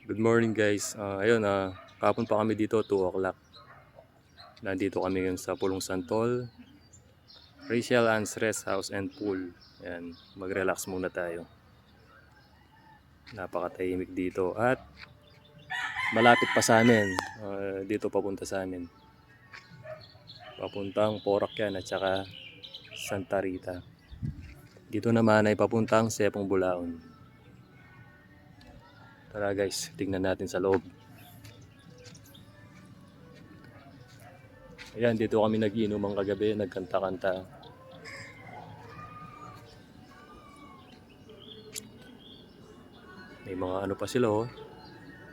Good morning guys. Ayun, kahapon pa kami dito, 2 o'clock. Nandito kami ngayon sa Pulong Santol, Rachel Ann's Rest House and Pool. Ayan, mag-relax muna tayo. Napakatahimik dito at malapit pa sa amin. Dito papunta sa amin. Papuntang Porac yan at saka Santa Rita. Dito naman ay papuntang Sepong Bulaon. Tara guys, tingnan natin sa loob. Ayan, dito kami nag-iinuman kagabi, nagkanta-kanta. May mga ano pa sila oh.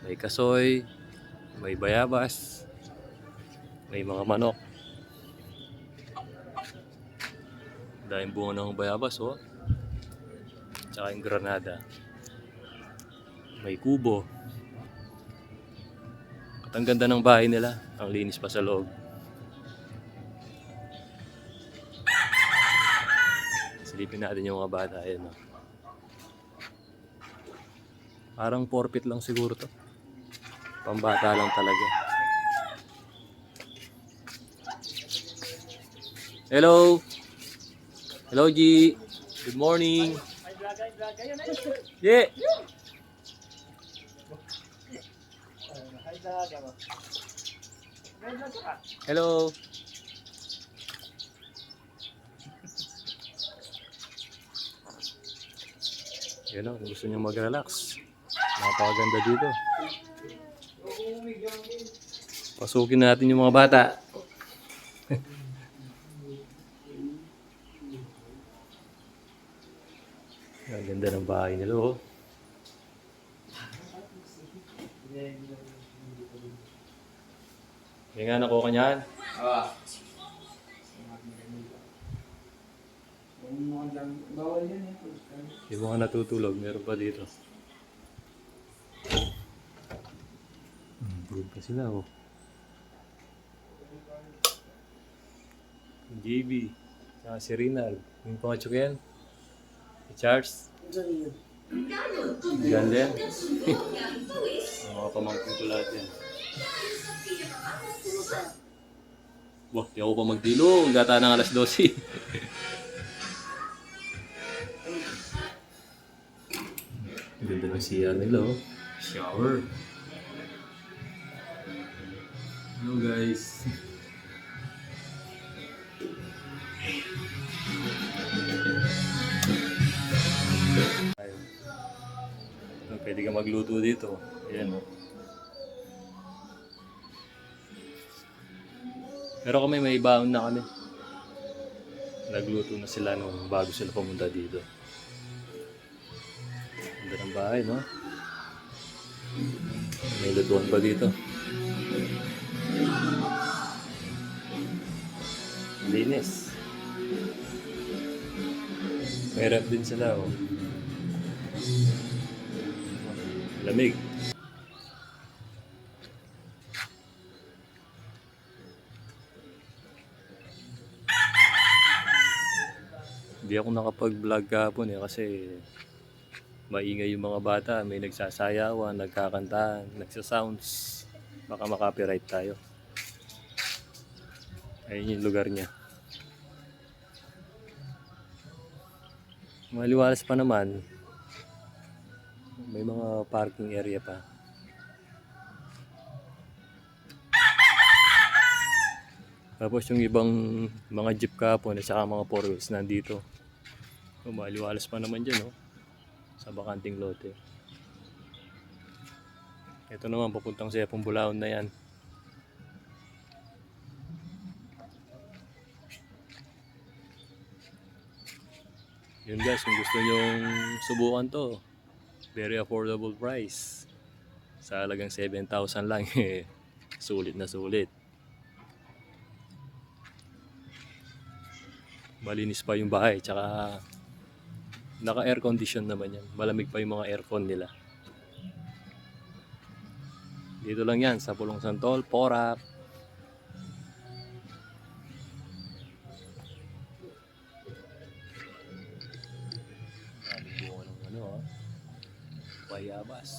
May kasoy, may bayabas, may mga manok. Dahil bunga ng bayabas oh. Tsaka yung granada. May kubo. At ang ganda ng bahay nila. Ang linis pa sa loob. Silipin natin yung mga bata. Ayan oh. Parang 4 feet lang siguro to. Pambata lang talaga. Hello! Hello G! Good morning! Yeah! Hello! Yan o, gusto nyo mag-relax. Napakaganda dito. Pasukin natin yung mga bata. Ang ganda ng bahay nila oh. Yan nga nakuha ka niyan. Yung mga natutulog, meron pa dito. Tulog pa sila oh. JB, saka si Rinal. Yung pangatso yan. Si Charles. Ganda yan. Ang mga pamangkin ko lahat yan. Wah, di ako pa magdilo. Gata ng alas 12. Ganda ng CR nila oh. Shower. Hello guys. Pwede ka magluto dito. Ayan oh. Pero kami may baon na kami. Nagluto na sila nung bago sila pumunta dito. Ganda ng bahay, no? May lutuan pa dito. Linis. May rep din sila, oh. Lamig. Hindi ako nakapag-vlog kahapon kasi maingay yung mga bata. May nagsasayawan, nagkakantahan, nagsasounds. Baka makapiright tayo. Ayun yung lugar niya. Maliwalas pa naman. May mga parking area pa. Tapos yung ibang mga jeep kahapon at saka mga 4 wheels nandito. Maliwalas pa naman dyan, oh, sa bakanting lote. Ito naman, papuntang Sepong Bulaon na yan. Yun guys, kung gusto nyong subukan to, very affordable price. Sa halagang 7,000 lang, sulit na sulit. Malinis pa yung bahay, tsaka naka-air condition naman yan. Malamig pa yung mga aircon nila. Dito lang yan sa Pulong Santol, Porac. Ano, bayabas.